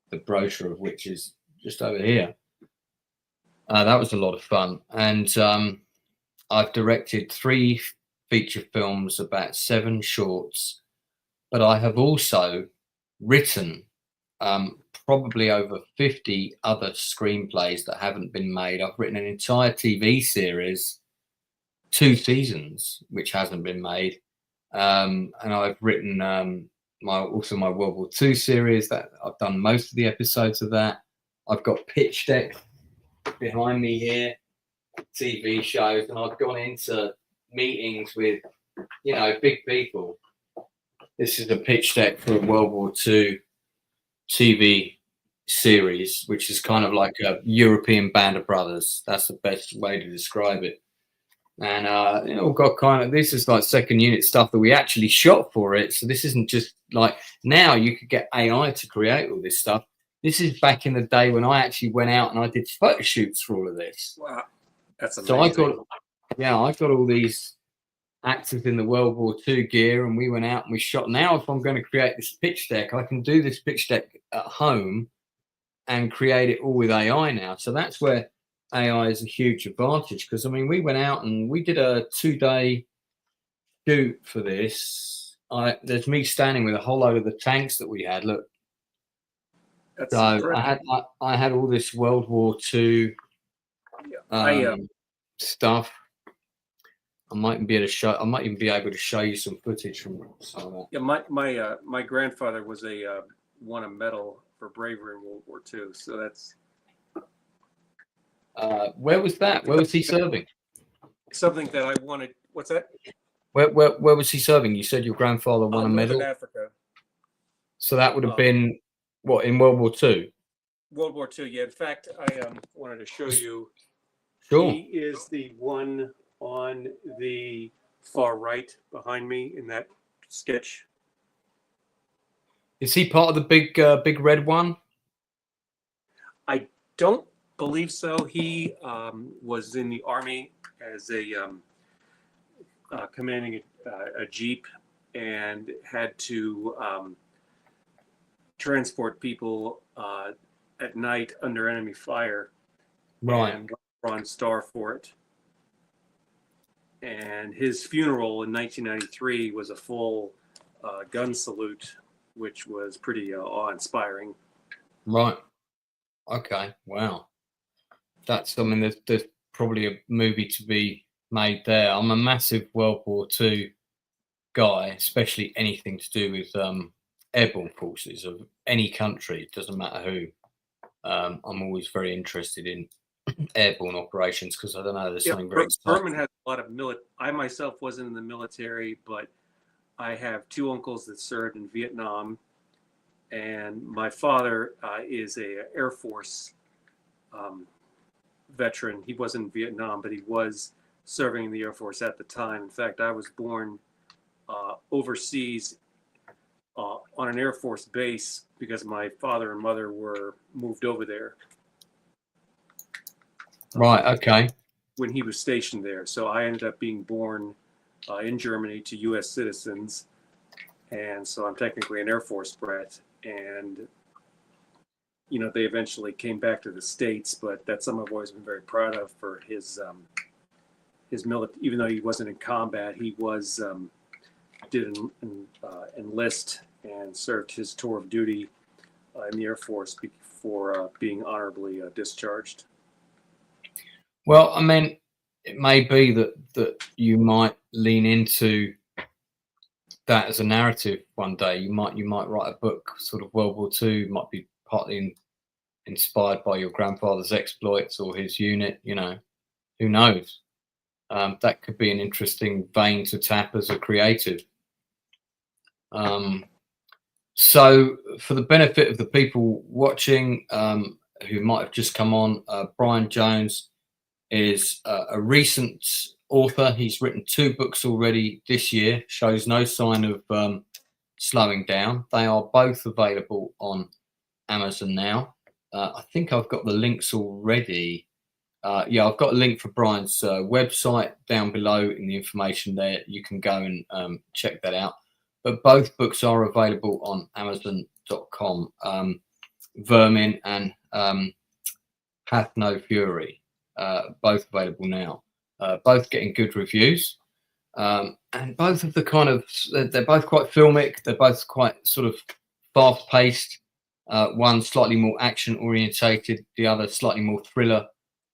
the brochure of which is just over here. That was a lot of fun. And I've directed 3 feature films, about 7 shorts, but I have also written probably over 50 other screenplays that haven't been made. I've written an entire TV series, 2 seasons, which hasn't been made. And I've written my World War II series, that I've done most of the episodes of that. I've got pitch deck behind me here, TV shows, and I've gone into meetings with, big people. This is a pitch deck for a World War II TV series, which is kind of like a European Band of Brothers. That's the best way to describe it. And this is like second unit stuff that we actually shot for it. So this isn't just like, now you could get AI to create all this stuff. This is back in the day when I actually went out and I did photo shoots for all of this. Wow, that's amazing. So I got all these actors in the World War II gear, and we went out and we shot. Now, if I'm going to create this pitch deck, I can do this pitch deck at home and create it all with AI now. So that's where AI is a huge advantage, because we went out and we did a 2-day shoot for this. There's me standing with a whole load of the tanks that we had. Look, that's so I had all this World War II stuff. I might even be able to show you some footage from some of that. Yeah, my grandfather was won a medal for bravery in World War II. So that's. Where was that? Where was he serving? Something that I wanted. What's that? Where was he serving? You said your grandfather won a medal. Northern Africa. So that would have been what, in World War II? World War II. Yeah. In fact, I wanted to show you. Sure. He is the one on the far right behind me in that sketch. Is he part of the big red one? I don't believe so. He was in the Army as a commanding a jeep, and had to transport people at night under enemy fire. Right. And Bronze Star for it. And his funeral in 1993 was a full gun salute, which was pretty awe-inspiring. Right. Okay. Wow. That's, there's probably a movie to be made there. I'm a massive World War II guy, especially anything to do with airborne forces of any country. It doesn't matter who. I'm always very interested in airborne operations, because I don't know, there's something very VERMIN has a lot of I myself wasn't in the military, but I have 2 uncles that served in Vietnam, and my father is a Air Force veteran. He wasn't in Vietnam, but he was serving in the Air Force at the time. In fact, I was born overseas on an Air Force base because my father and mother were moved over there. Right, okay. When he was stationed there. So I ended up being born in Germany to U.S. citizens. And so I'm technically an Air Force brat. And, they eventually came back to the States, but that's something I've always been very proud of for his military. Even though he wasn't in combat, he did enlist and served his tour of duty in the Air Force before being honorably discharged. Well, it may be that you might lean into that as a narrative one day. You might write a book, sort of World War II, might be partly inspired by your grandfather's exploits or his unit. Who knows? That could be an interesting vein to tap as a creative. So, for the benefit of the people watching who might have just come on, Bryan Jones is a recent author. He's written 2 books already this year, shows no sign of slowing down. They are both available on Amazon now. I think I've got the links already Yeah, I've got a link for Bryan's website down below in the information there. You can go and check that out. But both books are available on Amazon.com. VERMIN and Hath No Fury, both available now. Both getting good reviews. And both of the kind of, they're both quite filmic. They're both quite sort of fast paced. One slightly more action orientated, the other slightly more thriller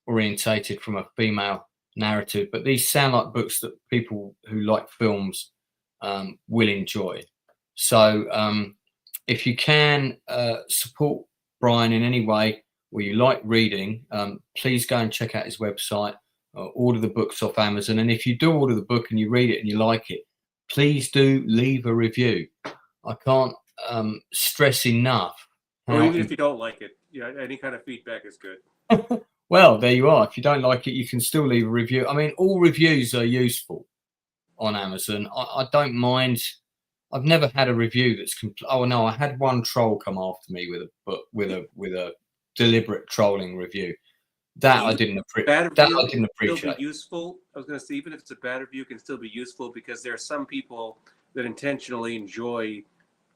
orientated from a female narrative. But these sound like books that people who like films will enjoy. So if you can support Bryan in any way, or you like reading, please go and check out his website. Order the books off Amazon, and if you do order the book and you read it and you like it, please do leave a review. I can't stress enough. Or even if you don't like it, yeah, any kind of feedback is good. Well, there you are. If you don't like it, you can still leave a review. I mean, all reviews are useful on Amazon. I don't mind. I've never had a review that's oh no, I had one troll come after me with a book with a deliberate trolling review. That I didn't appreciate. That I didn't appreciate. Still be useful. I was going to say, even if it's a bad review, it can still be useful because there are some people that intentionally enjoy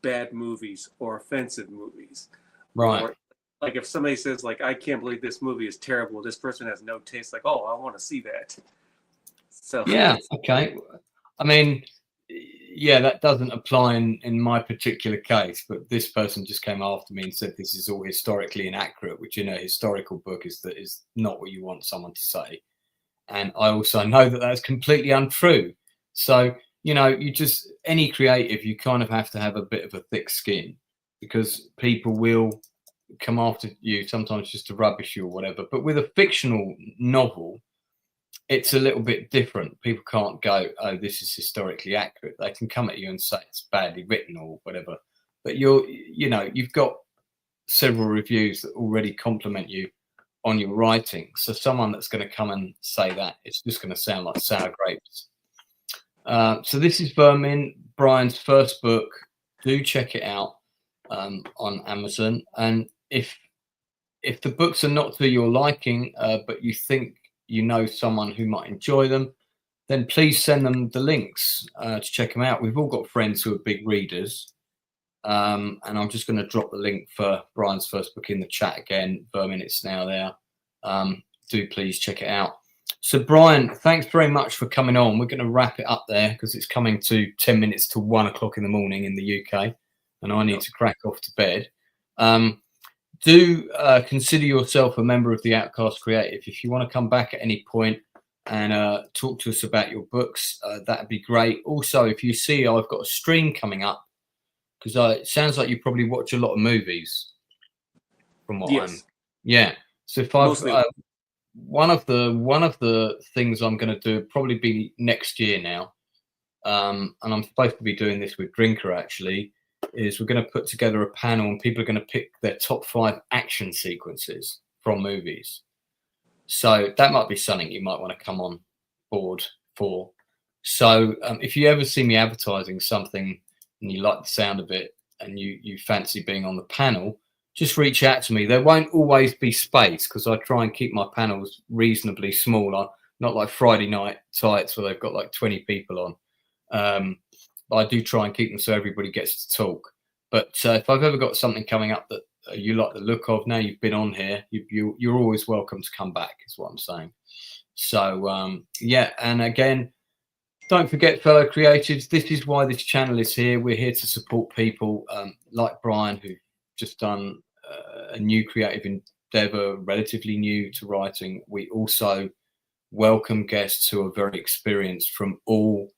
bad movies or offensive movies. Right. Or, like if somebody says, like, I can't believe this movie is terrible. This person has no taste. Like, oh, I want to see that. So yeah, okay. I mean, yeah, that doesn't apply in my particular case, but this person just came after me and said this is all historically inaccurate, which in a historical book is not what you want someone to say. And I also know that that's completely untrue. So, you know, you just, any creative, you kind of have to have a bit of a thick skin because people will come after you sometimes just to rubbish you or whatever. But with a fictional novel, it's a little bit different. People can't go, oh, this is historically accurate. They can come at you and say it's badly written or whatever. But you've got several reviews that already compliment you on your writing. So someone that's going to come and say that, it's just going to sound like sour grapes. So this is VERMIN, Bryan's first book. Do check it out on Amazon. And if the books are not to your liking, but you think you know someone who might enjoy them, then please send them the links to check them out. We've all got friends who are big readers. And I'm just going to drop the link for Bryan's first book in the chat again. VERMIN, it's now there. Do please check it out. So Bryan, thanks very much for coming on. We're going to wrap it up there because it's coming to 10 minutes to 1 o'clock in the morning in the UK. And I need to crack off to bed. Do consider yourself a member of the Outcast Creative. If you want to come back at any point and talk to us about your books, that'd be great. Also, if you see I've got a stream coming up, because it sounds like you probably watch a lot of movies from what yeah. So if I've one of the things I'm going to do probably be next year now, and I'm supposed to be doing this with Drinker actually, is we're going to put together a panel and people are going to pick their top 5 action sequences from movies. So that might be something you might want to come on board for. So if you ever see me advertising something and you like the sound of it and you fancy being on the panel, just reach out to me. There won't always be space because I try and keep my panels reasonably small. Not like Friday Night Tights where they've got like 20 people on. I do try and keep them so everybody gets to talk. But if I've ever got something coming up that you like the look of, now you've been on here, you're always welcome to come back, is what I'm saying. So, yeah, and again, don't forget, fellow creatives, this is why this channel is here. We're here to support people like Bryan, who've just done a new creative endeavor, relatively new to writing. We also welcome guests who are very experienced from all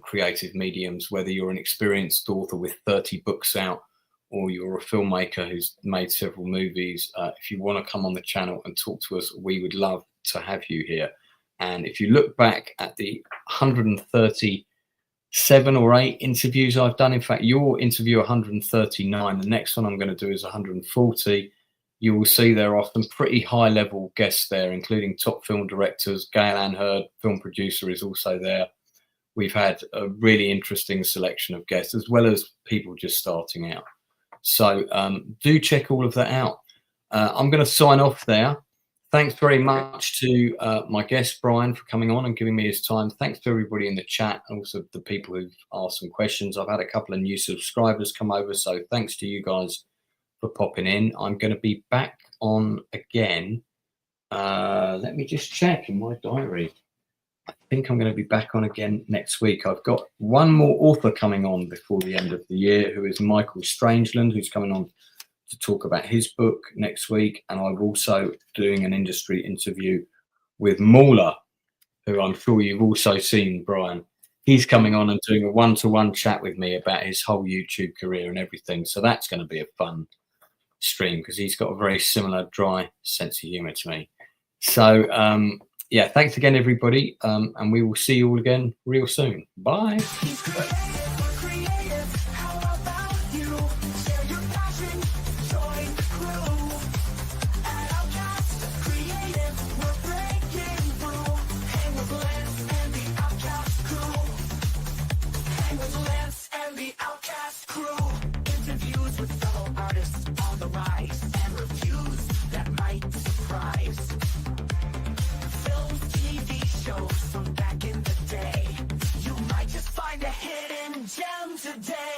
creative mediums, whether you're an experienced author with 30 books out or you're a filmmaker who's made several movies. If you want to come on the channel and talk to us, we would love to have you here. And if you look back at the 137 or 8 interviews I've done, in fact, your interview 139, the next one I'm going to do is 140. You will see there are some pretty high level guests there, including top film directors. Gail Ann Hurd, film producer, is also there. We've had a really interesting selection of guests, as well as people just starting out. So do check all of that out. I'm going to sign off there. Thanks very much to my guest, Bryan, for coming on and giving me his time. Thanks to everybody in the chat, and also the people who've asked some questions. I've had a couple of new subscribers come over, so thanks to you guys for popping in. I'm going to be back on again. Let me just check in my diary. I think I'm going to be back on again next week. I've got one more author coming on before the end of the year, who is Michael Strangeland, who's coming on to talk about his book next week. And I'm also doing an industry interview with Mauler, who I'm sure you've also seen, Bryan. He's coming on and doing a one-to-one chat with me about his whole YouTube career and everything. So that's going to be a fun stream, because he's got a very similar dry sense of humor to me. So, yeah, thanks again, everybody. And we will see you all again real soon. Bye. Today